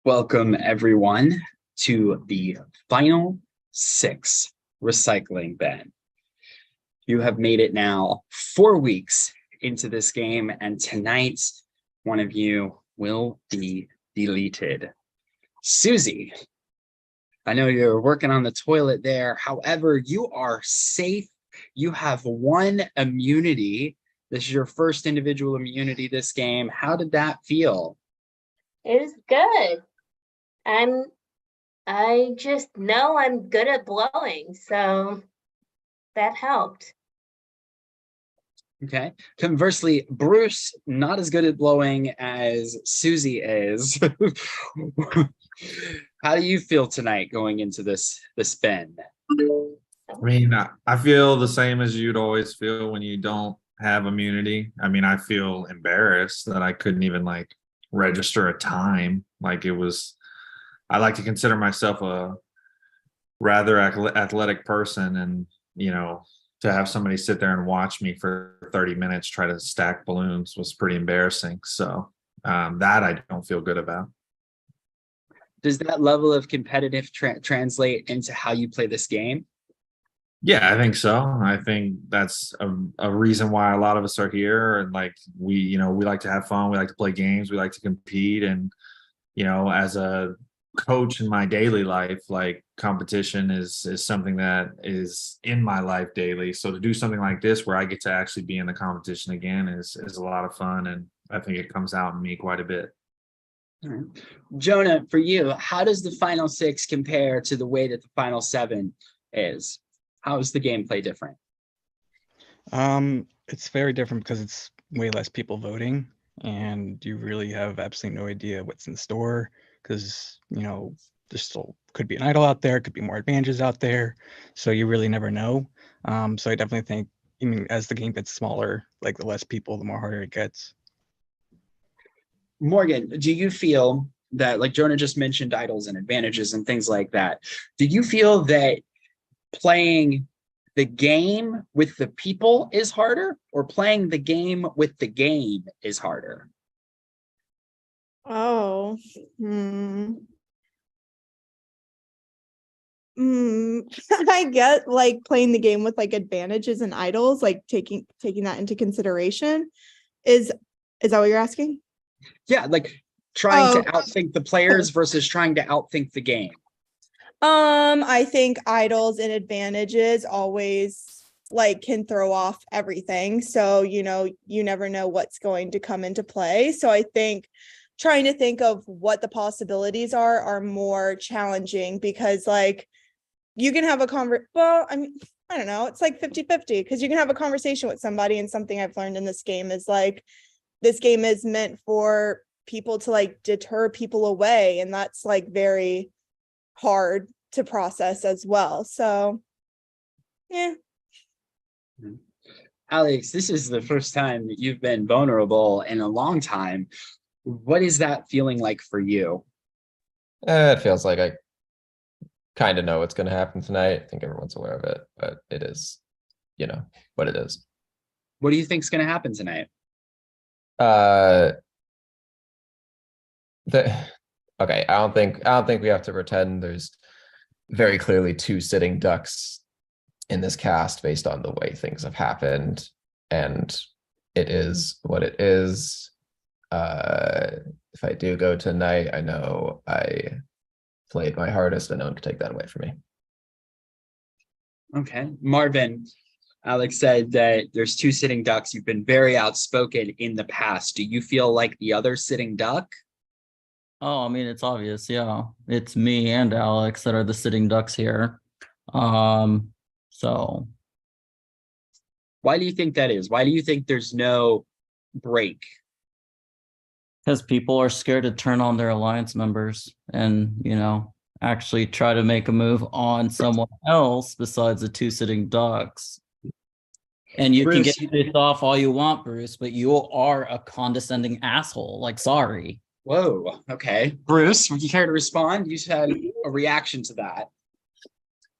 Welcome, everyone, to the final 6 recycling bin. You have made it now 4 weeks into this game, and tonight, one of you will be deleted. Susie, I know you're working on the toilet there. However, you are safe. You have 1 immunity. This is your first individual immunity this game. How did that feel? It was good. I just know I'm good at blowing, so that helped. Okay. Conversely, Bruce, not as good at blowing as Susie is. How do you feel tonight going into this bin? I mean, I feel the same as you'd always feel when you don't have immunity. I mean, I feel embarrassed that I couldn't even register a time. I like to consider myself a rather athletic person, and to have somebody sit there and watch me for 30 minutes try to stack balloons was pretty embarrassing. So that I don't feel good about. Does that level of competitive translate into how you play this game? Yeah, I think so. I think that's a reason why a lot of us are here. And we like to have fun. We like to play games. We like to compete. And, as a coach in my daily life, competition is something that is in my life daily. So to do something like this where I get to actually be in the competition again is a lot of fun. And I think it comes out in me quite a bit. All right. Jonah, for you, how does the final 6 compare to the way that the final 7 is? How is the gameplay different? It's very different because it's way less people voting, and you really have absolutely no idea what's in store because there still could be an idol out there, could be more advantages out there, so you really never know. So I definitely think, as the game gets smaller, the less people, the more harder it gets. Morgan, do you feel that, like Jonah just mentioned, idols and advantages and things like that, do you feel that playing the game with the people is harder, or playing the game with the game is harder? Oh, I get playing the game with advantages and idols, taking that into consideration. Is that what you're asking? Yeah, trying to outthink the players versus trying to outthink the game. I think idols and advantages always can throw off everything. So, you never know what's going to come into play. So I think trying to think of what the possibilities are more challenging because you can have a I don't know, it's 50-50 because you can have a conversation with somebody, and something I've learned in this game is this game is meant for people to deter people away, and that's very hard to process as well. So yeah. Alex, this is the first time that you've been vulnerable in a long time. What is that feeling like for you? It feels like I kind of know what's going to happen tonight. I think everyone's aware of it, but it is, what it is. What do you think is going to happen tonight? Okay, I don't think we have to pretend there's very clearly 2 sitting ducks in this cast based on the way things have happened, and it is what it is. If I do go tonight, I know I played my hardest, and no one can take that away from me. Okay, Marvin, Alex said that there's 2 sitting ducks. You've been very outspoken in the past. Do you feel like the other sitting duck? Oh, it's obvious. Yeah, it's me and Alex that are the sitting ducks here. So why do you think that is? Why do you think there's no break? Because people are scared to turn on their alliance members and, actually try to make a move on someone else besides the 2 sitting ducks. And you Bruce, can get pissed off all you want, Bruce, but you are a condescending asshole. Sorry. Whoa, okay. Bruce, would you care to respond? You had a reaction to that.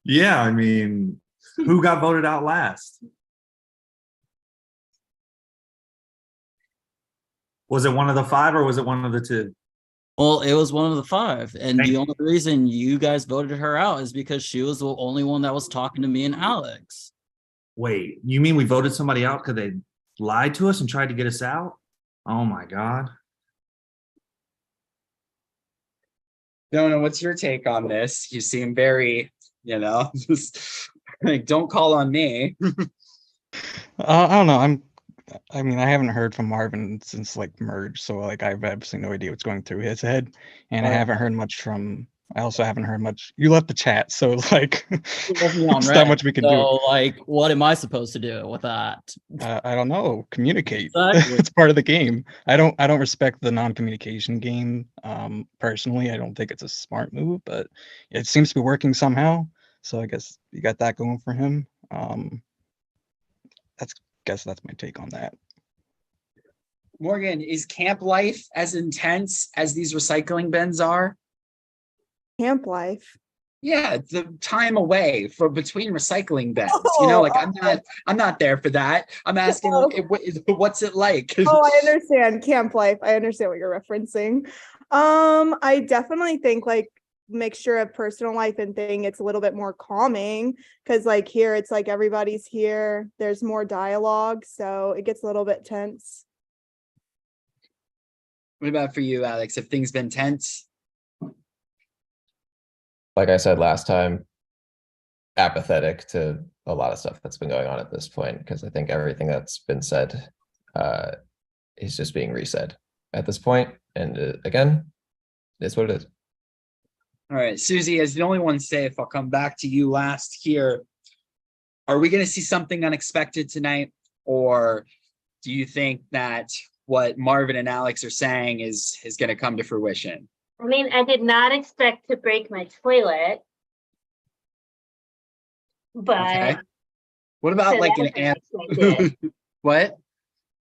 Yeah, who got voted out last? Was it one of the 5 or was it one of the 2? Well, it was one of the five, and Thank the you. only reason you guys voted her out is because she was the only one that was talking to me and Alex. Wait, you mean we voted somebody out because they lied to us and tried to get us out? Oh my God. Donna, what's your take on this? You seem very, just like, don't call on me. I don't know. I mean, I haven't heard from Marvin since like merge, so like I have absolutely no idea what's going through his head, and I Alright. haven't heard much from. I also haven't heard much. You left the chat, so like, You left me on there's red. not much we can do. So, like, what am I supposed to do with that? I don't know. Communicate. Exactly. It's part of the game. I don't respect the non-communication game. Personally, I don't think it's a smart move, but it seems to be working somehow. So I guess you got that going for him. That's my take on that. Morgan, is camp life as intense as these recycling bins are? Camp life. Yeah, the time away for between recycling bins. Oh, I'm not there for that. I'm asking, Oh. what's it like? Oh, I understand camp life. I understand what you're referencing. I definitely think like mixture of personal life and thing, it's a little bit more calming because like here it's like everybody's here, there's more dialogue, so it gets a little bit tense. What about for you, Alex? Have things been tense? Like I said last time, apathetic to a lot of stuff that's been going on at this point, because I think everything that's been said is just being resaid at this point. And again, it's what it is. All right, Susie, as the only one safe, I'll come back to you last here. Are we going to see something unexpected tonight? Or do you think that what Marvin and Alex are saying is going to come to fruition? I mean, I did not expect to break my toilet, but Okay. What about so like an that's ant? unexpected. What?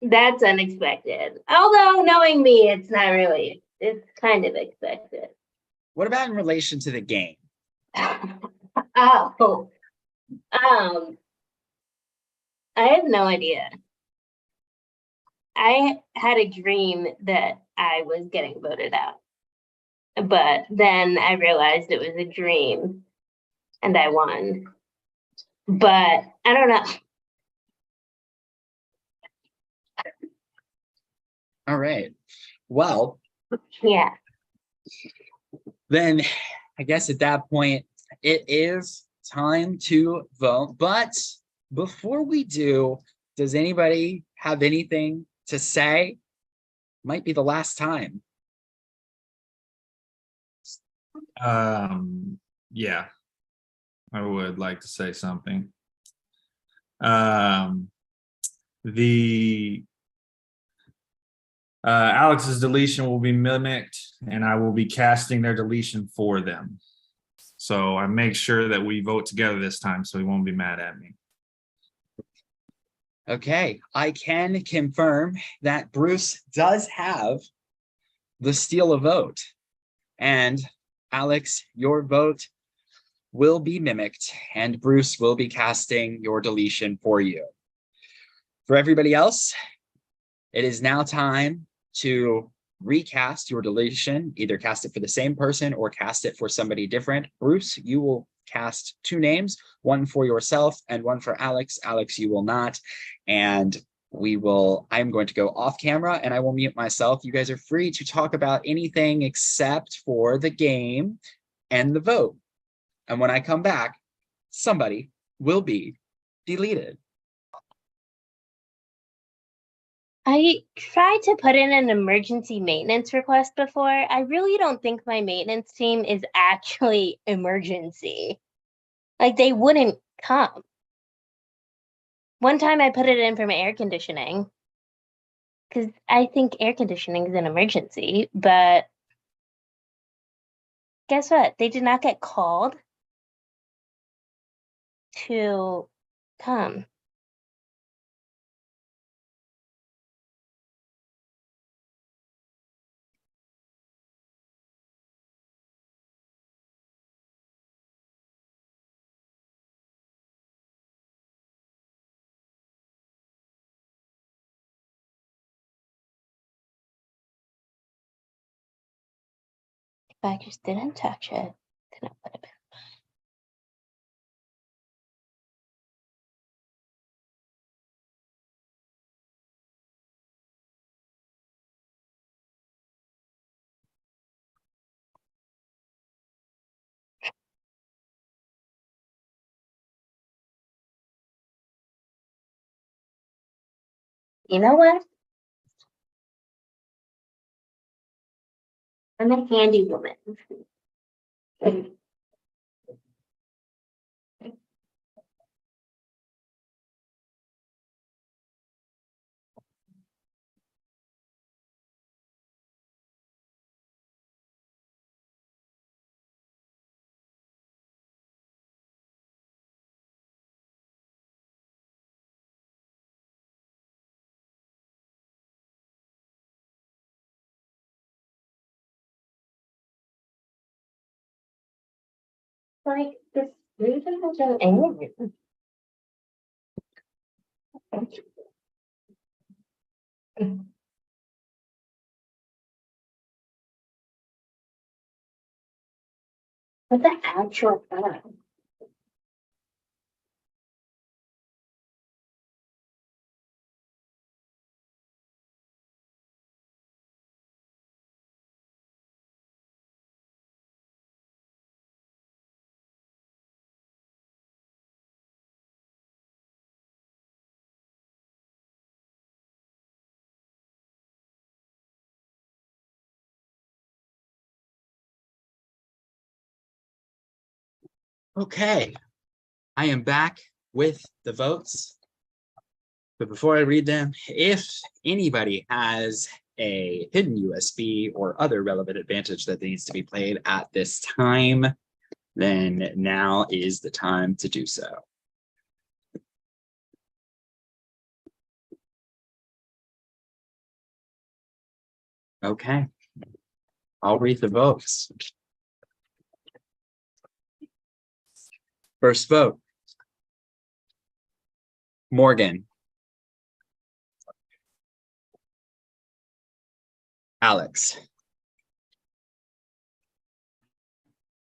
That's unexpected. Although knowing me, it's not really. It's kind of expected. What about in relation to the game? Oh, I have no idea. I had a dream that I was getting voted out, but then I realized it was a dream and I won. But I don't know. All right. Well, Yeah. then I guess at that point, it is time to vote. But before we do, does anybody have anything to say? Might be the last time. Yeah, I would like to say something. The Alex's deletion will be mimicked, and I will be casting their deletion for them. So I make sure that we vote together this time, so he won't be mad at me. Okay, I can confirm that Bruce does have the steal a vote. And Alex, your vote will be mimicked, and Bruce will be casting your deletion for you. For everybody else, it is now time to recast your deletion, either cast it for the same person or cast it for somebody different. Bruce, you will cast two names, one for yourself and one for Alex. Alex, you will not. And I'm going to go off camera and I will mute myself. You guys are free to talk about anything except for the game and the vote. And when I come back, somebody will be deleted. I tried to put in an emergency maintenance request before. I really don't think my maintenance team is actually emergency. Like, they wouldn't come. One time I put it in for my air conditioning because I think air conditioning is an emergency, but guess what? They did not get called to come. If I just didn't touch it, then it would have been. You know what? I'm a handy woman. Like this reason has been angry. What the actual fuck? Okay, I am back with the votes. But before I read them, if anybody has a hidden USB or other relevant advantage that needs to be played at this time, then now is the time to do so. Okay, I'll read the votes. First vote, Morgan. Alex.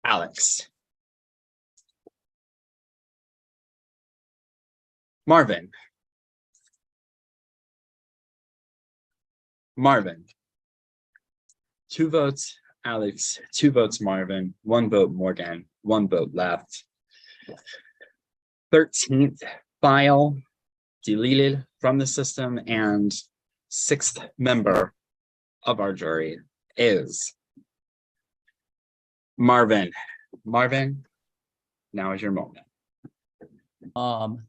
Alex. Marvin. Marvin. 2 votes, Alex. 2 votes, Marvin. 1 vote, Morgan. 1 vote left. 13th file deleted from the system, and 6th member of our jury is Marvin. Marvin, now is your moment.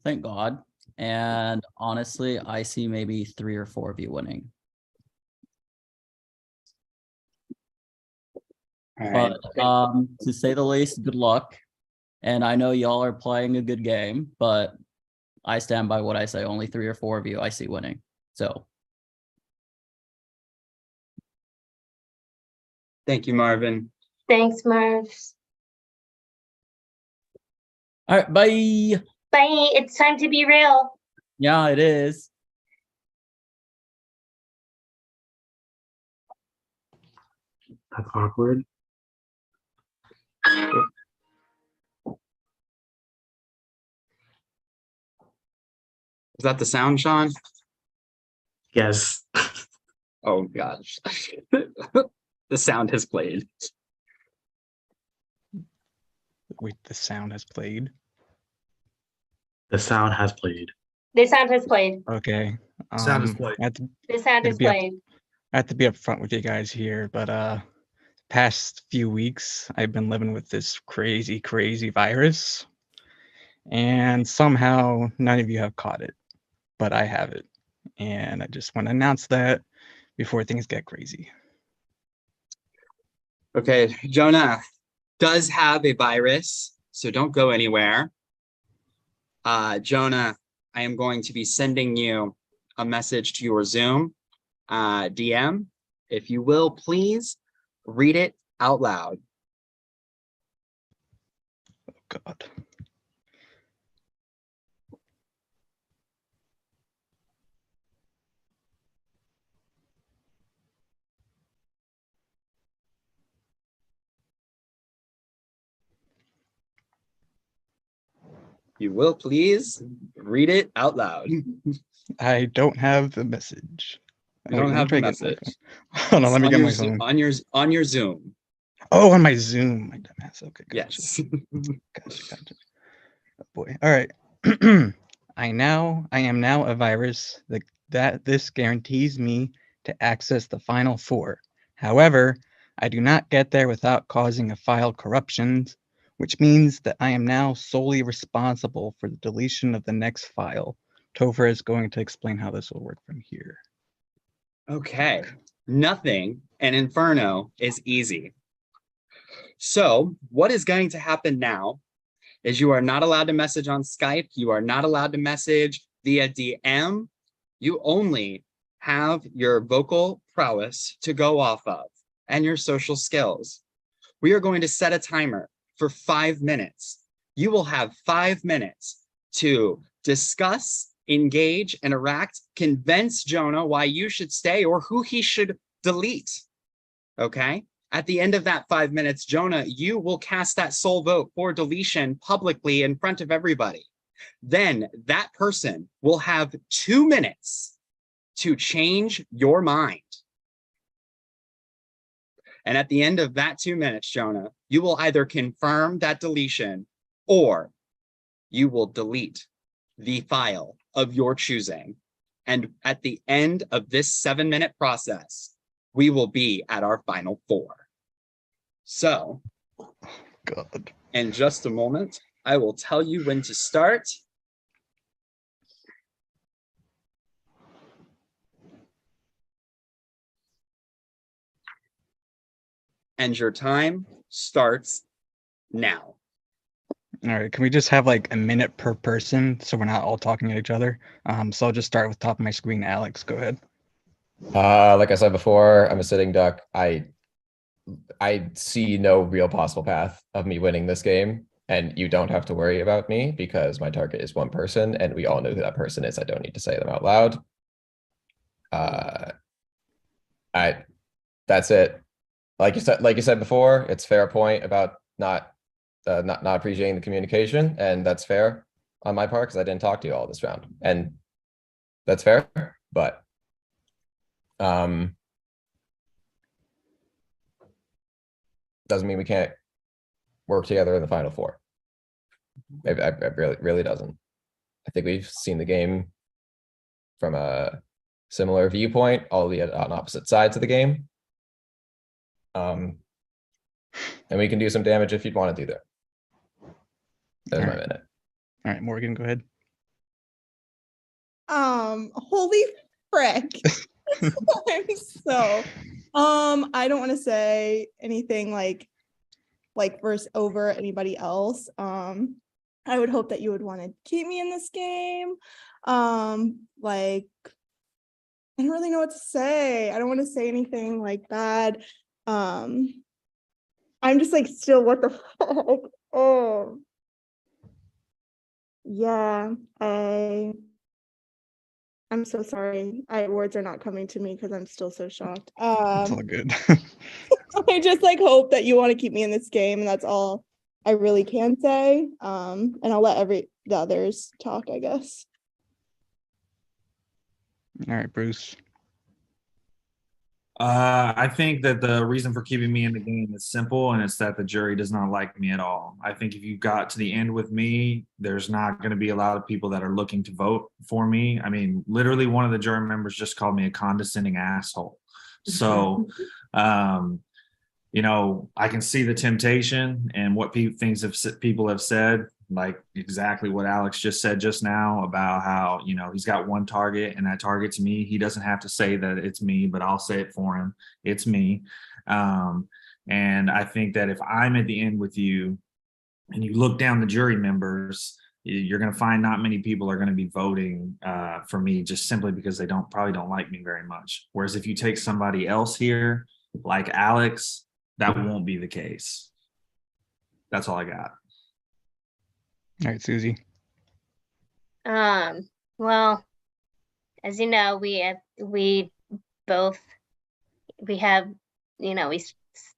Thank God. And honestly, I see maybe 3 or 4 of you winning. All right. But to say the least, good luck. And I know y'all are playing a good game, but I stand by what I say. Only 3 or 4 of you I see winning. So Thank you, Marvin. Thanks, Marvs. all right, bye. Bye. It's time to be real. Yeah, it is. That's awkward. Is that the sound, Sean? Yes. Oh gosh. The sound has played. Wait, the sound has played. The sound has played. The sound has played. Okay. Sound is played. I have to, The sound It'd has be up- played. I have to be upfront with you guys here, but past few weeks I've been living with this crazy virus, and somehow none of you have caught it, but I have it, and I just want to announce that before things get crazy. Okay, Jonah does have a virus, so don't go anywhere. Jonah, I am going to be sending you a message to your Zoom DM. If you will, please read it out loud. Oh God. you will please read it out loud. I don't have the message. You don't Let me have try the to get my message. phone. Hold on, let me On get your my Zo- phone. on your Zoom. Oh, on my Zoom. My dumbass. Okay, gotcha. Yes. Gotcha. Oh boy. All right. I am now a virus that this guarantees me to access the final four. However, I do not get there without causing a file corruptions, which means that I am now solely responsible for the deletion of the next file. Topher is going to explain how this will work from here. Okay. Nothing in Inferno is easy. So what is going to happen now is you are not allowed to message on Skype. You are not allowed to message via DM. You only have your vocal prowess to go off of and your social skills. We are going to set a timer for 5 minutes. You will have 5 minutes to discuss, engage, interact, convince Jonah why you should stay or who he should delete. Okay? At the end of that 5 minutes, Jonah, you will cast that sole vote for deletion publicly in front of everybody. Then that person will have 2 minutes to change your mind. And at the end of that 2 minutes, Jonah, you will either confirm that deletion or you will delete the file of your choosing. And at the end of this 7-minute process, we will be at our final four. So, God. in just a moment, I will tell you when to start. And your time starts now. All right, can we just have like a minute per person so we're not all talking at each other? So I'll just start with top of my screen. Alex, go ahead. Like I said before, I'm a sitting duck. I see no real possible path of me winning this game, and you don't have to worry about me because my target is one person, and we all know who that person is. I don't need to say them out loud. That's it. Like you said before, it's fair point about not appreciating the communication, and that's fair on my part because I didn't talk to you all this round, and that's fair. But doesn't mean we can't work together in the final four. Maybe I really doesn't. I think we've seen the game from a similar viewpoint, albeit on opposite sides of the game. And we can do some damage if you'd want to do that. There's my minute. All right, Morgan, go ahead. Holy frick. I don't want to say anything like verse over anybody else. I would hope that you would want to keep me in this game. I don't really know what to say. I don't want to say anything like bad. I'm just like still what the fuck. Oh yeah, I'm so sorry. Words are not coming to me because I'm still so shocked. It's all good. I just like hope that you want to keep me in this game, and that's all I really can say. And I'll let the others talk, I guess. All right, Bruce. I think that the reason for keeping me in the game is simple, and it's that the jury does not like me at all. I think if you got to the end with me, there's not going to be a lot of people that are looking to vote for me. I mean, literally, one of the jury members just called me a condescending asshole. So, you know, I can see the temptation and what people have said, like exactly what Alex just said just now about how, you know, he's got one target and that target's me. He doesn't have to say that it's me, but I'll say it for him. It's me. And I think that if I'm at the end with you and you look down the jury members, you're going to find not many people are going to be voting for me just simply because they probably don't like me very much. Whereas if you take somebody else here, like Alex, that won't be the case. That's all I got. All right, Susie. Well, as you know, we have, you know, we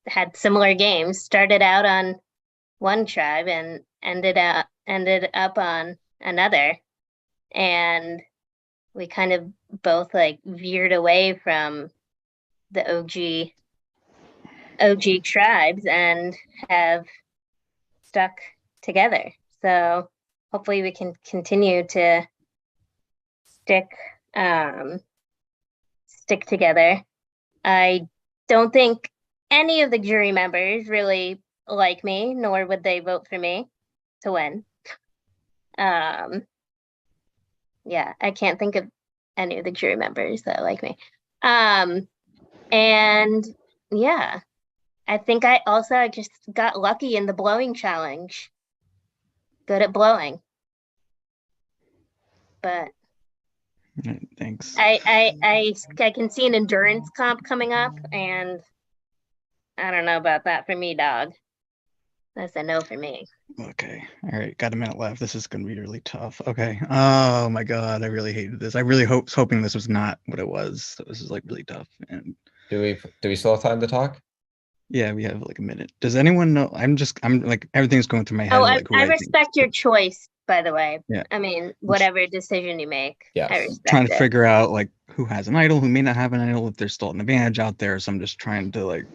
had similar games. Started out on one tribe and ended ended up on another, and we kind of both like veered away from the OG tribes and have stuck together. So hopefully we can continue to stick together. I don't think any of the jury members really like me, nor would they vote for me to win. Yeah, I can't think of any of the jury members that like me. And yeah, I think I just got lucky in the blowing challenge. Good at blowing. But Thanks. I can see an endurance comp coming up, and I don't know about that for me, dog. That's a no for me. Okay. All right. Got a minute left. This is going to be really tough. Okay. Oh my God. I really hated this. I really was hoping this was not what it was. So this is like really tough. And Do we still have time to talk? yeah, we have like a minute. Does anyone know? I'm like, everything's going through my head. Oh, like, who I think. respect your choice, by the way. Yeah. I mean, whatever decision you make, Yes. I respect Trying to it. figure out like who has an idol, who may not have an idol, if there's still an advantage out there. So I'm just trying to like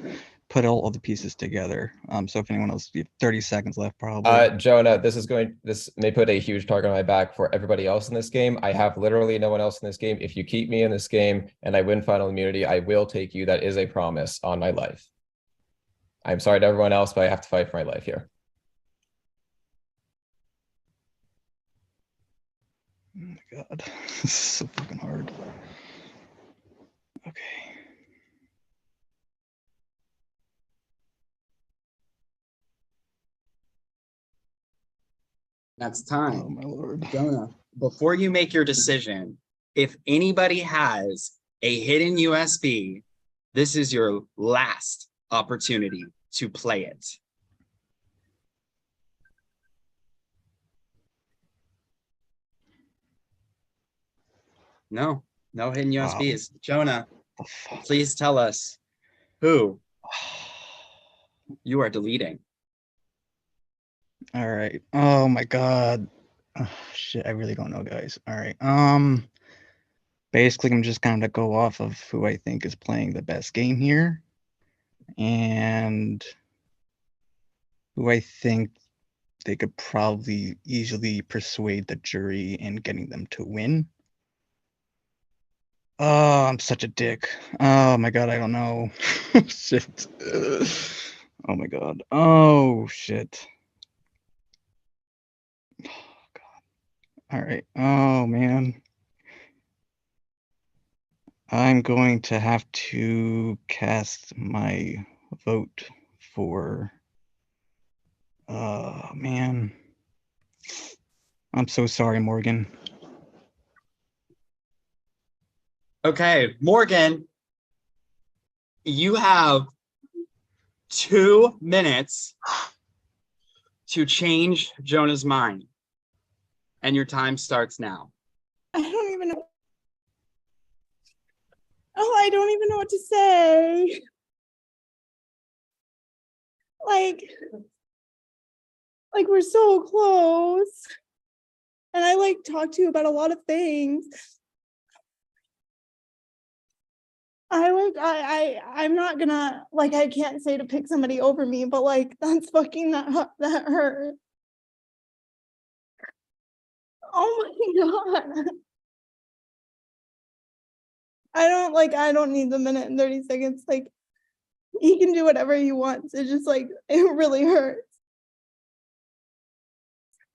put all the pieces together. So if anyone else, you have 30 seconds left, probably. Jonah, this may put a huge target on my back for everybody else in this game. I have literally no one else in this game. If you keep me in this game and I win final immunity, I will take you. That is a promise on my life. I'm sorry to everyone else, but I have to fight for my life here. Oh my God, this is so fucking hard. Okay. That's Oh time. my Lord. Jonah, before you make your decision, if anybody has a hidden USB, this is your last opportunity to play it. No hidden Wow. USBs. Jonah, The fuck? please tell us who you are deleting. All right. Oh my God. Oh, shit, I really don't know, guys. All right. Basically, I'm just going to go off of who I think is playing the best game here, and who I think they could probably easily persuade the jury in getting them to win. Oh, I'm such a dick. Oh my God, I don't know. Shit. Oh my God. Oh shit. Oh God. All right. Oh man. I'm going to have to cast my vote for. Oh man. I'm so sorry, Morgan. Okay, Morgan, you have 2 minutes to change Jonah's mind. And your time starts now. I don't even know. Oh, I don't even know what to say. Like we're so close. And I like talk to you about a lot of things. I'm not gonna, like, I can't say to pick somebody over me, but like that's fucking that hurt. Oh my God. I don't need the minute and 30 seconds. Like, he can do whatever he wants. It's just like, it really hurts.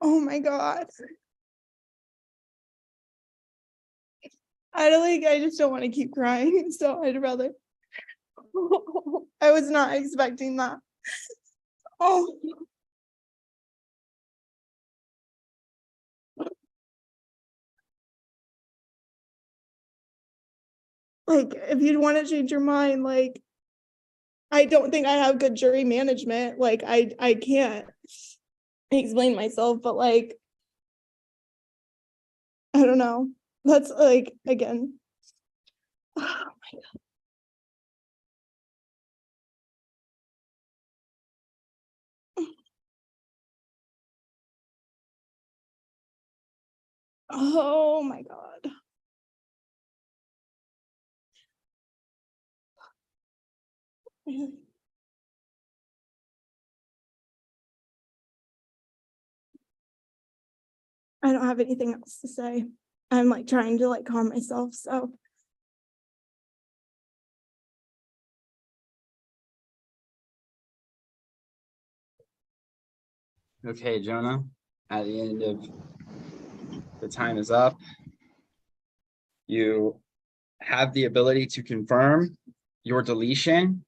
Oh my God. I just don't want to keep crying. So I'd rather. I was not expecting that. Oh. Like, if you'd want to change your mind, like, I don't think I have good jury management. Like, I can't explain myself, but like, I don't know. That's like, again. Oh my God. Oh my God. Really? I don't have anything else to say. I'm like trying to like calm myself, so. Okay, Jonah, at the end of the time is up. You have the ability to confirm your deletion,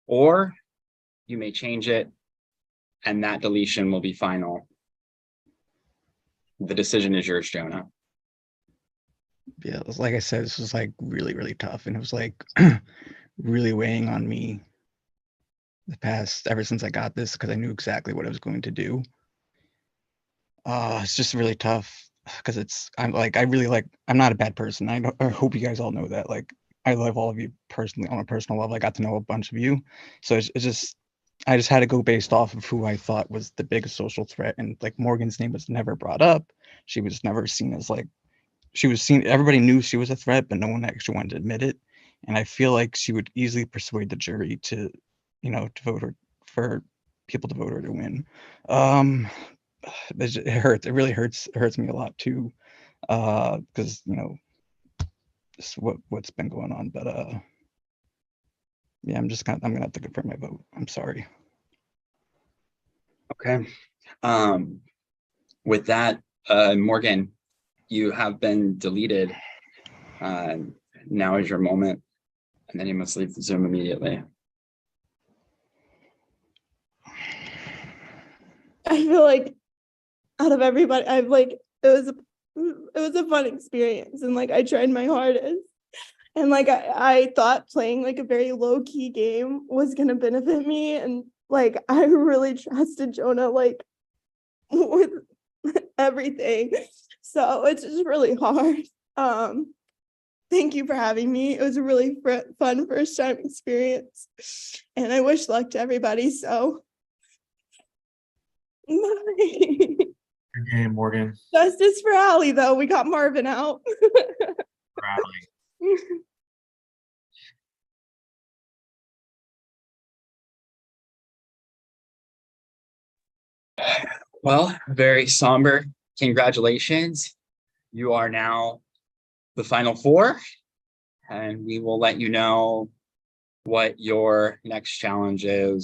or you may change it, and that deletion will be final. The decision is yours, Jonah. Yeah, it was, like I said, this was like really, really tough, and it was like really weighing on me the past ever since I got this because I knew exactly what I was going to do. It's just really tough because I'm not a bad person. I hope you guys all know that. Like, I love all of you personally on a personal level. I got to know a bunch of you, so it's just I just had to go based off of who I thought was the biggest social threat, and like Morgan's name was never brought up. She was never seen as like she was seen. Everybody knew she was a threat, but no one actually wanted to admit it. And I feel like she would easily persuade the jury to, to vote her for people to vote her to win. Um, it hurts. It really hurts. It hurts me a lot too, because just what's been going on. But yeah, I'm gonna have to confirm my vote. I'm sorry. Okay. With that, Morgan, you have been deleted. Now is your moment, and then you must leave the Zoom immediately. I feel like out of everybody, it was a fun experience, and like I tried my hardest, and like I thought playing like a very low key game was gonna benefit me, and like I really trusted Jonah like with everything, so it's just really hard. Thank you for having me. It was a really fun first time experience, and I wish luck to everybody. So. Good game, Morgan. Justice for Allie, though. We got Marvin out. Rally. Well, very somber. Congratulations. You are now the final four, and we will let you know what your next challenge is